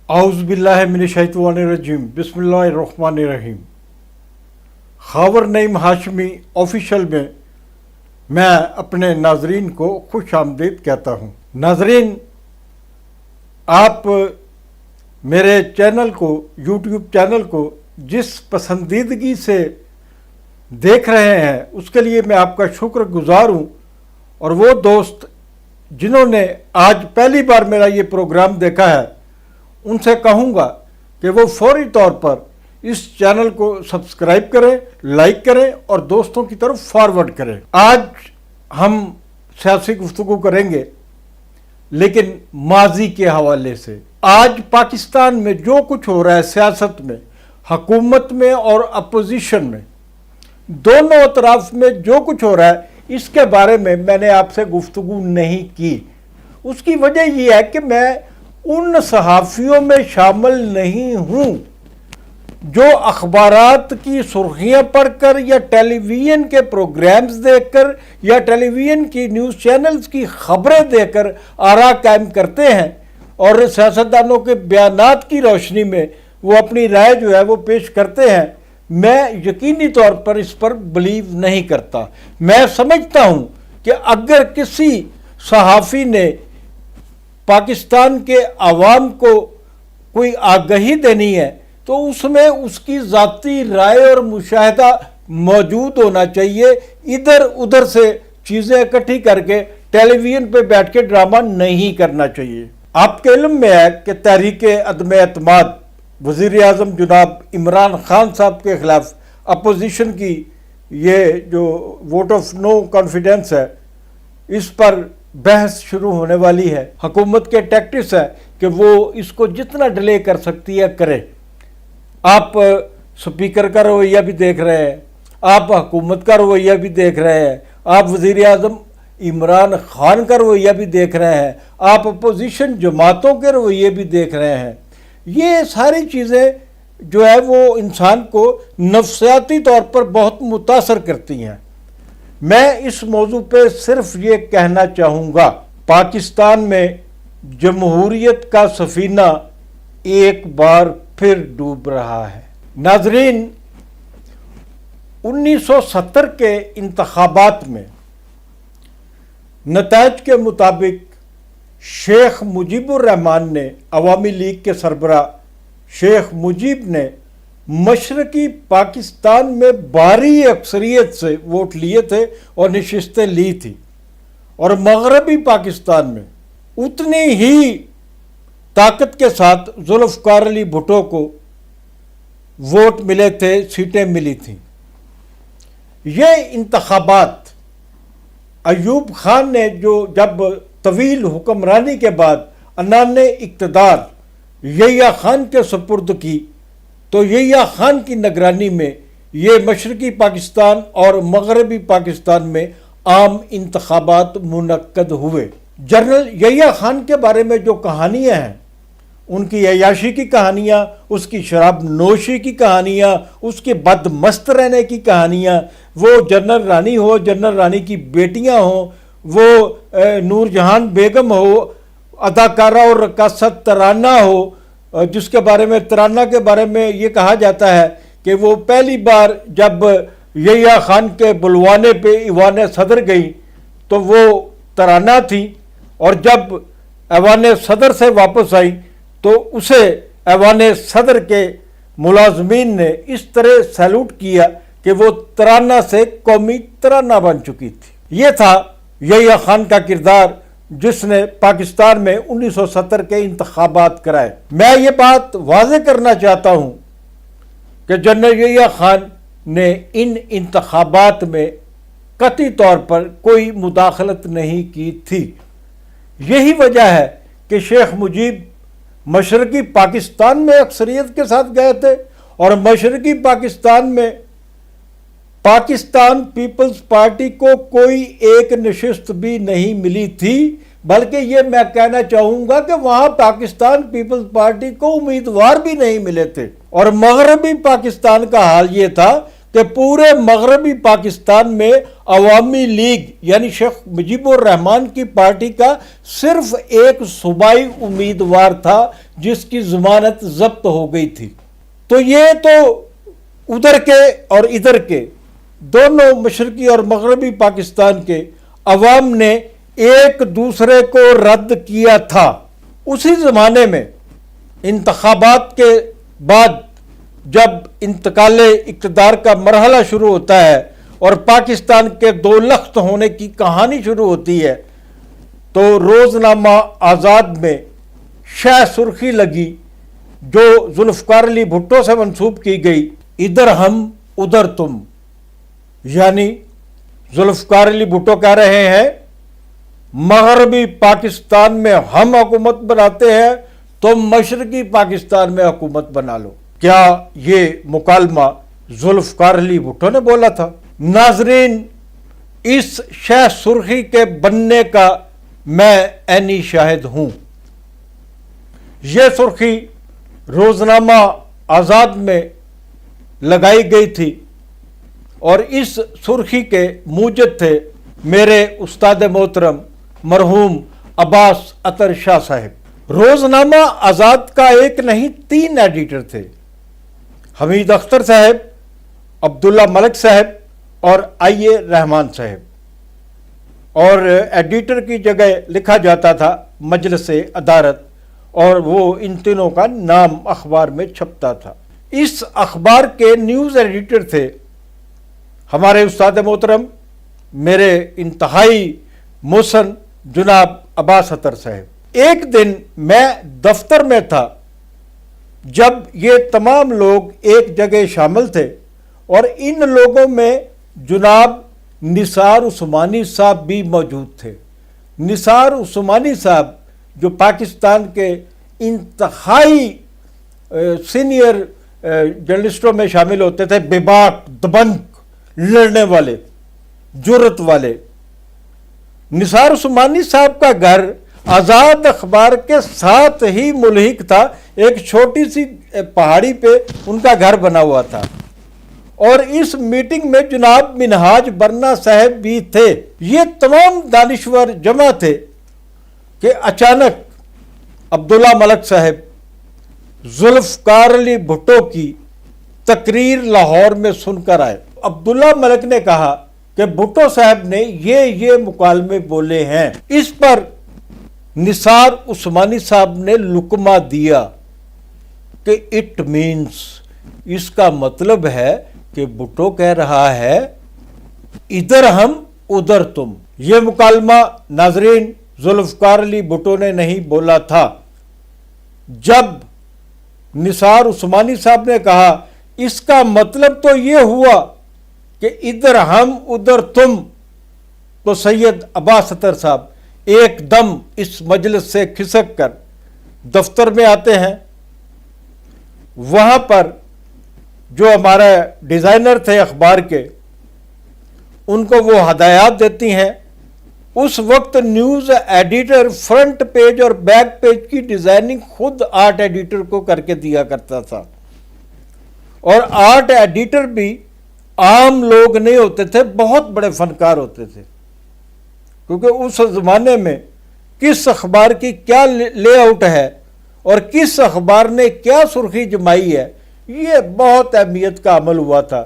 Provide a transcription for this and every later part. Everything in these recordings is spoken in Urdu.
اعوذ باللہ من الشیطان الرجیم بسم اللہ الرحمن الرحیم۔ خاور نعیم ہاشمی آفیشل میں اپنے ناظرین کو خوش آمدید کہتا ہوں۔ ناظرین، آپ میرے چینل کو، یوٹیوب چینل کو جس پسندیدگی سے دیکھ رہے ہیں اس کے لیے میں آپ کا شکر گزار ہوں، اور وہ دوست جنہوں نے آج پہلی بار میرا یہ پروگرام دیکھا ہے ان سے کہوں گا کہ وہ فوری طور پر اس چینل کو سبسکرائب کریں، لائک کریں اور دوستوں کی طرف فارورڈ کریں۔ آج ہم سیاسی گفتگو کریں گے، لیکن ماضی کے حوالے سے۔ آج پاکستان میں جو کچھ ہو رہا ہے، سیاست میں، حکومت میں اور اپوزیشن میں، دونوں اطراف میں جو کچھ ہو رہا ہے، اس کے بارے میں نے آپ سے گفتگو نہیں کی۔ اس کی وجہ یہ ہے کہ میں ان صحافیوں میں شامل نہیں ہوں جو اخبارات کی سرخیاں پڑھ کر یا ٹیلی ویژن کے پروگرامز دیکھ کر یا ٹیلی ویژن کی نیوز چینلز کی خبریں دیکھ کر آراء قائم کرتے ہیں اور سیاستدانوں کے بیانات کی روشنی میں وہ اپنی رائے جو ہے وہ پیش کرتے ہیں۔ میں یقینی طور پر اس پر بلیو نہیں کرتا۔ میں سمجھتا ہوں کہ اگر کسی صحافی نے پاکستان کے عوام کو کوئی آگہی دینی ہے تو اس میں اس کی ذاتی رائے اور مشاہدہ موجود ہونا چاہیے۔ ادھر ادھر سے چیزیں اکٹھی کر کے ٹیلی ویژن پہ بیٹھ کے ڈرامہ نہیں کرنا چاہیے۔ آپ کے علم میں ہے کہ تحریک عدم اعتماد وزیر اعظم جناب عمران خان صاحب کے خلاف اپوزیشن کی یہ جو ووٹ آف نو کانفیڈنس ہے، اس پر بحث شروع ہونے والی ہے۔ حکومت کے ٹیکٹکس ہے کہ وہ اس کو جتنا ڈیلے کر سکتی ہے کرے۔ آپ سپیکر کا رویہ بھی دیکھ رہے ہیں، آپ حکومت کا رویہ بھی دیکھ رہے ہیں، آپ وزیر اعظم عمران خان کا رویہ بھی دیکھ رہے ہیں، آپ اپوزیشن جماعتوں کے رویے بھی دیکھ رہے ہیں۔ یہ ساری چیزیں جو ہے وہ انسان کو نفسیاتی طور پر بہت متاثر کرتی ہیں۔ میں اس موضوع پہ صرف یہ کہنا چاہوں گا، پاکستان میں جمہوریت کا سفینہ ایک بار پھر ڈوب رہا ہے۔ ناظرین، 1970 کے انتخابات میں نتائج کے مطابق شیخ مجیب الرحمان نے، عوامی لیگ کے سربراہ شیخ مجیب نے مشرقی پاکستان میں بھاری اکثریت سے ووٹ لیے تھے اور نشستیں لی تھی، اور مغربی پاکستان میں اتنی ہی طاقت کے ساتھ ذوالفقار علی بھٹو کو ووٹ ملے تھے، سیٹیں ملی تھیں۔ یہ انتخابات ایوب خان نے جب طویل حکمرانی کے بعد عنان اقتدار یحییٰ خان کے سپرد کی تو یحییٰ خان کی نگرانی میں یہ مشرقی پاکستان اور مغربی پاکستان میں عام انتخابات منعقد ہوئے۔ جنرل یحییٰ خان کے بارے میں جو کہانیاں ہیں، ان کی عیاشی کی کہانیاں، اس کی شراب نوشی کی کہانیاں، اس کے بد مست رہنے کی کہانیاں، وہ جنرل رانی ہو، جنرل رانی کی بیٹیاں ہوں، وہ نور جہان بیگم ہو، اداکارہ اور رقاصہ ترانہ ہو، جس کے بارے میں ترانہ کے بارے میں یہ کہا جاتا ہے کہ وہ پہلی بار جب یحییٰ خان کے بلوانے پہ ایوان صدر گئی تو وہ ترانہ تھی، اور جب ایوان صدر سے واپس آئی تو اسے ایوان صدر کے ملازمین نے اس طرح سیلوٹ کیا کہ وہ ترانہ سے قومی ترانہ بن چکی تھی۔ یہ تھا یحییٰ خان کا کردار جس نے پاکستان میں 1970 کے انتخابات کرائے۔ میں یہ بات واضح کرنا چاہتا ہوں کہ جنرل یحییٰ خان نے ان انتخابات میں قطعی طور پر کوئی مداخلت نہیں کی تھی۔ یہی وجہ ہے کہ شیخ مجیب مشرقی پاکستان میں اکثریت کے ساتھ گئے تھے، اور مشرقی پاکستان میں پاکستان پیپلز پارٹی کو کوئی ایک نشست بھی نہیں ملی تھی، بلکہ یہ میں کہنا چاہوں گا کہ وہاں پاکستان پیپلز پارٹی کو امیدوار بھی نہیں ملے تھے۔ اور مغربی پاکستان کا حال یہ تھا کہ پورے مغربی پاکستان میں عوامی لیگ یعنی شیخ مجیب الرحمان کی پارٹی کا صرف ایک صوبائی امیدوار تھا جس کی ضمانت ضبط ہو گئی تھی. تو یہ تو ادھر کے اور ادھر کے دونوں مشرقی اور مغربی پاکستان کے عوام نے ایک دوسرے کو رد کیا تھا. اسی زمانے میں انتخابات کے بعد جب انتقال اقتدار کا مرحلہ شروع ہوتا ہے اور پاکستان کے دو لخت ہونے کی کہانی شروع ہوتی ہے تو روزنامہ آزاد میں شہ سرخی لگی جو ذوالفقار علی بھٹو سے منسوب کی گئی، ادھر ہم ادھر تم. یعنی ذوالفقار علی بھٹو کہہ رہے ہیں مغربی پاکستان میں ہم حکومت بناتے ہیں، تم مشرقی پاکستان میں حکومت بنا لو. کیا یہ مکالمہ ذوالفقار علی بھٹو نے بولا تھا؟ ناظرین، اس شہ سرخی کے بننے کا میں عینی شاہد ہوں. یہ سرخی روزنامہ آزاد میں لگائی گئی تھی اور اس سرخی کے موجد تھے میرے استاد محترم مرحوم عباس عطر شاہ صاحب. روزنامہ آزاد کا ایک نہیں 3 ایڈیٹر تھے، حمید اختر صاحب، عبداللہ ملک صاحب اور آئی اے رحمان صاحب. اور ایڈیٹر کی جگہ لکھا جاتا تھا مجلس ادارت اور وہ ان تینوں کا نام اخبار میں چھپتا تھا. اس اخبار کے نیوز ایڈیٹر تھے ہمارے استاد محترم میرے انتہائی محسن جناب عباس عطر صاحب. ایک دن میں دفتر میں تھا جب یہ تمام لوگ ایک جگہ شامل تھے اور ان لوگوں میں جناب نثار عثمانی صاحب بھی موجود تھے. نثار عثمانی صاحب جو پاکستان کے انتہائی سینئر جرنلسٹوں میں شامل ہوتے تھے، بے باک دبنگ لڑنے والے، جرت والے. نثار عثمانی صاحب کا گھر آزاد اخبار کے ساتھ ہی ملحق تھا، ایک چھوٹی سی پہاڑی پہ ان کا گھر بنا ہوا تھا. اور اس میٹنگ میں جناب منہاج برنا صاحب بھی تھے. یہ تمام دانشور جمع تھے کہ اچانک عبداللہ ملک صاحب ذوالفقار علی بھٹو کی تقریر لاہور میں سن کر آئے. عبداللہ ملک نے کہا کہ بھٹو صاحب نے یہ مکالمے بولے ہیں. اس پر نثار عثمانی صاحب نے لقمہ دیا کہ اٹ مینس، اس کا مطلب ہے کہ بھٹو کہہ رہا ہے ادھر ہم ادھر تم. یہ مکالمہ ناظرین ذوالفقار علی بھٹو نے نہیں بولا تھا. جب نثار عثمانی صاحب نے کہا اس کا مطلب تو یہ ہوا کہ ادھر ہم ادھر تم، تو سید عباس عطر صاحب ایک دم اس مجلس سے کھسک کر دفتر میں آتے ہیں. وہاں پر جو ہمارا ڈیزائنر تھے اخبار کے، ان کو وہ ہدایات دیتی ہیں. اس وقت نیوز ایڈیٹر فرنٹ پیج اور بیک پیج کی ڈیزائننگ خود آرٹ ایڈیٹر کو کر کے دیا کرتا تھا. اور آرٹ ایڈیٹر بھی عام لوگ نہیں ہوتے تھے، بہت بڑے فنکار ہوتے تھے، کیونکہ اس زمانے میں کس اخبار کی کیا لے آؤٹ ہے اور کس اخبار نے کیا سرخی جمائی ہے، یہ بہت اہمیت کا عمل ہوا تھا.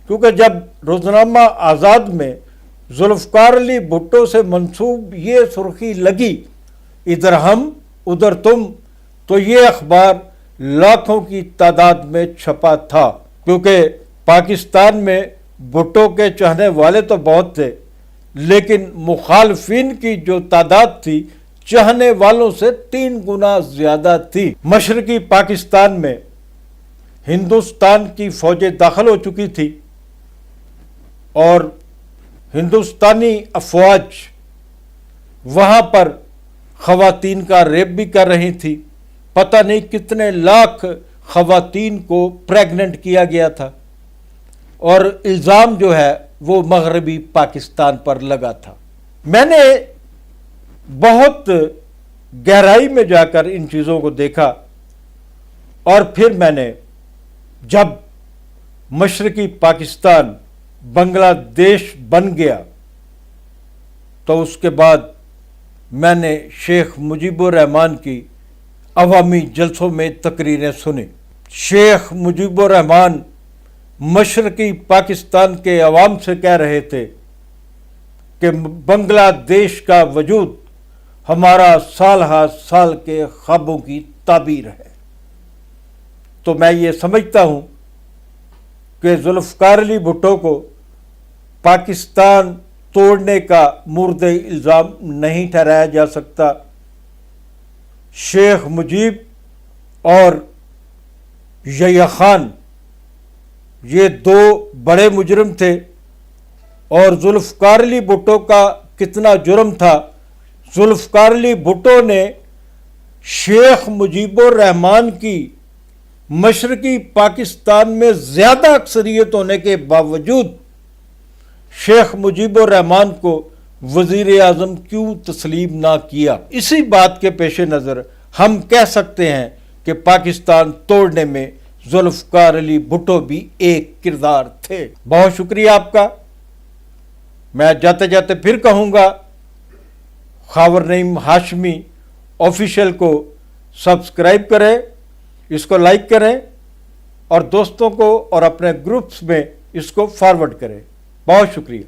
کیونکہ جب روزنامہ آزاد میں ذوالفقار علی بھٹو سے منسوب یہ سرخی لگی ادھر ہم ادھر تم، تو یہ اخبار لاکھوں کی تعداد میں چھپا تھا. کیونکہ پاکستان میں بھٹو کے چاہنے والے تو بہت تھے، لیکن مخالفین کی جو تعداد تھی چاہنے والوں سے 3 گنا زیادہ تھی. مشرقی پاکستان میں ہندوستان کی فوجیں داخل ہو چکی تھی اور ہندوستانی افواج وہاں پر خواتین کا ریپ بھی کر رہی تھی. پتہ نہیں کتنے لاکھ خواتین کو پریگننٹ کیا گیا تھا اور الزام جو ہے وہ مغربی پاکستان پر لگا تھا. میں نے بہت گہرائی میں جا کر ان چیزوں کو دیکھا اور پھر میں نے جب مشرقی پاکستان بنگلہ دیش بن گیا تو اس کے بعد میں نے شیخ مجیب الرحمان کی عوامی جلسوں میں تقریریں سنی۔ شیخ مجیب الرحمان مشرقی پاکستان کے عوام سے کہہ رہے تھے کہ بنگلہ دیش کا وجود ہمارا سال ہا سال کے خوابوں کی تعبیر ہے۔ تو میں یہ سمجھتا ہوں کہ ذوالفقار علی بھٹو کو پاکستان توڑنے کا مورد الزام نہیں ٹھہرایا جا سکتا۔ شیخ مجیب اور یحییٰ خان یہ دو بڑے مجرم تھے، اور ذوالفقار علی بھٹو کا کتنا جرم تھا۔ ذوالفقار علی بھٹو نے شیخ مجیب الرحمان کی مشرقی پاکستان میں زیادہ اکثریت ہونے کے باوجود شیخ مجیب الرحمان کو وزیر اعظم کیوں تسلیم نہ کیا؟ اسی بات کے پیش نظر ہم کہہ سکتے ہیں کہ پاکستان توڑنے میں ذوالفقار علی بھٹو بھی ایک کردار تھے۔ بہت شکریہ آپ کا۔ میں جاتے جاتے پھر کہوں گا، خاور نعیم ہاشمی آفیشیل کو سبسکرائب کریں، اس کو لائک کریں، اور دوستوں کو اور اپنے گروپس میں اس کو فارورڈ کریں۔ بہت شکریہ۔